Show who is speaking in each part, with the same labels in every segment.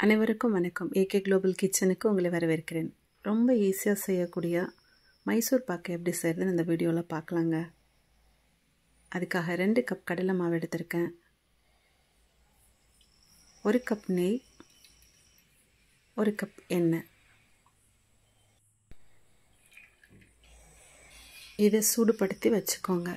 Speaker 1: அனைவருக்கும் வணக்கம். AK global கிச்சனுக்கு உங்களை வரவேற்கிறேன். ரொம்ப ஈஸியாக செய்யக்கூடிய மைசூர் பாக்கு எப்படி செய்கிறதுன்னு இந்த வீடியோவில் பார்க்கலாங்க. அதுக்காக 2 கப் கடலை மாவு எடுத்திருக்கேன், 1 கப் நெய், 1 கப் எண்ணெய். இதை சூடுபடுத்தி வச்சுக்கோங்க.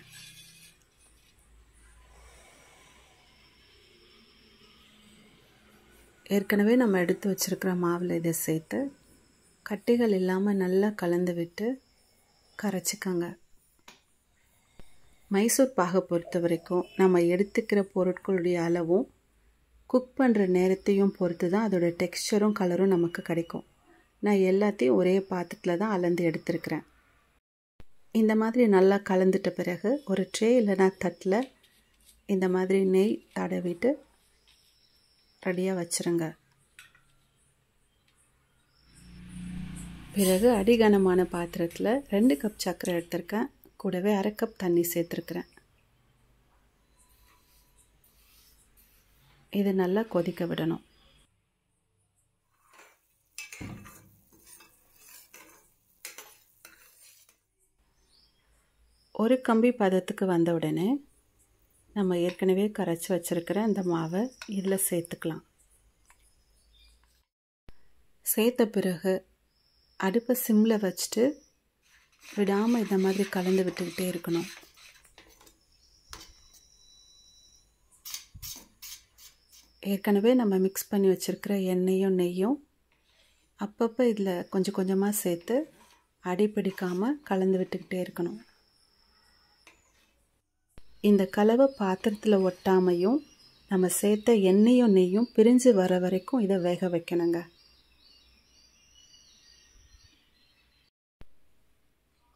Speaker 1: ஏற்கனவே நம்ம எடுத்து வச்சுருக்கிற மாவில் இதை சேர்த்து கட்டிகள் இல்லாமல் நல்லா கலந்து விட்டு கரைச்சிக்கோங்க. மைசூர் பாகை பொறுத்த வரைக்கும் நம்ம எடுத்துக்கிற பொருட்களுடைய அளவும் குக் பண்ணுற நேரத்தையும் பொறுத்து தான் அதோட டெக்ஸ்சரும் கலரும் நமக்கு கிடைக்கும். நான் எல்லாத்தையும் ஒரே பாத்திரத்தில் தான் அளந்து எடுத்துருக்கிறேன். இந்த மாதிரி நல்லா கலந்துட்ட பிறகு ஒரு ட்ரே இல்லைனா தட்டில் இந்த மாதிரி நெய் தடவிட்டு ரெடியாக வச்சுருங்க. பிறகு அடிகனமான பாத்திரத்தில் 2 கப் சர்க்கரை எடுத்திருக்கேன், கூடவே 1/2 கப் தண்ணி சேர்த்துருக்கிறேன். இது நல்லா கொதிக்க விடணும். ஒரு கம்பி பதத்துக்கு வந்த உடனே நம்ம ஏற்கனவே கரைச்சி வச்சுருக்கிற இந்த மாவை இதில் சேர்த்துக்கலாம். சேர்த்த பிறகு அடுப்பை சிம்மில் வச்சுட்டு விடாமல் இந்த மாதிரி கலந்து விட்டுக்கிட்டே இருக்கணும். ஏற்கனவே நம்ம மிக்ஸ் பண்ணி வச்சுருக்கிற எண்ணெயும் நெய்யும் அப்பப்போ இதில் கொஞ்சம் கொஞ்சமாக சேர்த்து அடி பிடிக்காமல் கலந்து விட்டுக்கிட்டே இருக்கணும். இந்த கலவை பாத்திரத்தில் ஒட்டாமையும் நம்ம சேர்த்த எண்ணெயும் நெய்யும் பிரிஞ்சு வர வரைக்கும் இதை வேக வைக்கணுங்க.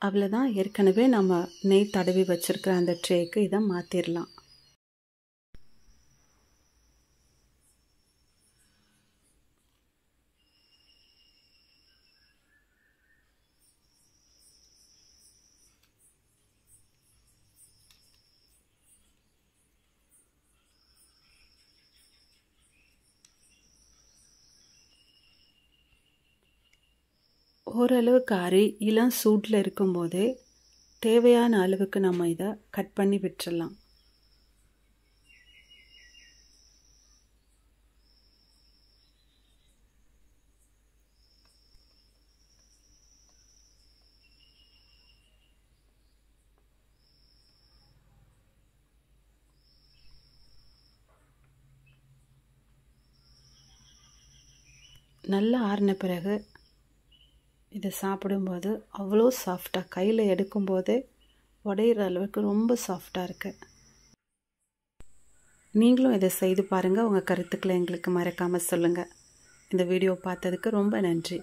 Speaker 1: அவ்வளோதான். ஏற்கனவே நம்ம நெய் தடவி வச்சுருக்கிற அந்த ட்ரேக்கு இதை மாற்றிடலாம். ஓரளவுக்கு ஆறி இளம் சூட்டில் இருக்கும்போதே தேவையான அளவுக்கு நம்ம இதை கட் பண்ணி விட்டுறலாம். நல்லா ஆறின பிறகு இதை சாப்பிடும்போது அவ்வளோ சாஃப்டாக, கையில் எடுக்கும்போதே உடையிற அளவுக்கு ரொம்ப சாஃப்டாக இருக்குது. நீங்களும் இதை செய்து பாருங்கள். உங்கள் கருத்துக்களை எங்களுக்கு மறக்காமல் சொல்லுங்கள். இந்த வீடியோ பார்த்ததுக்கு ரொம்ப நன்றி.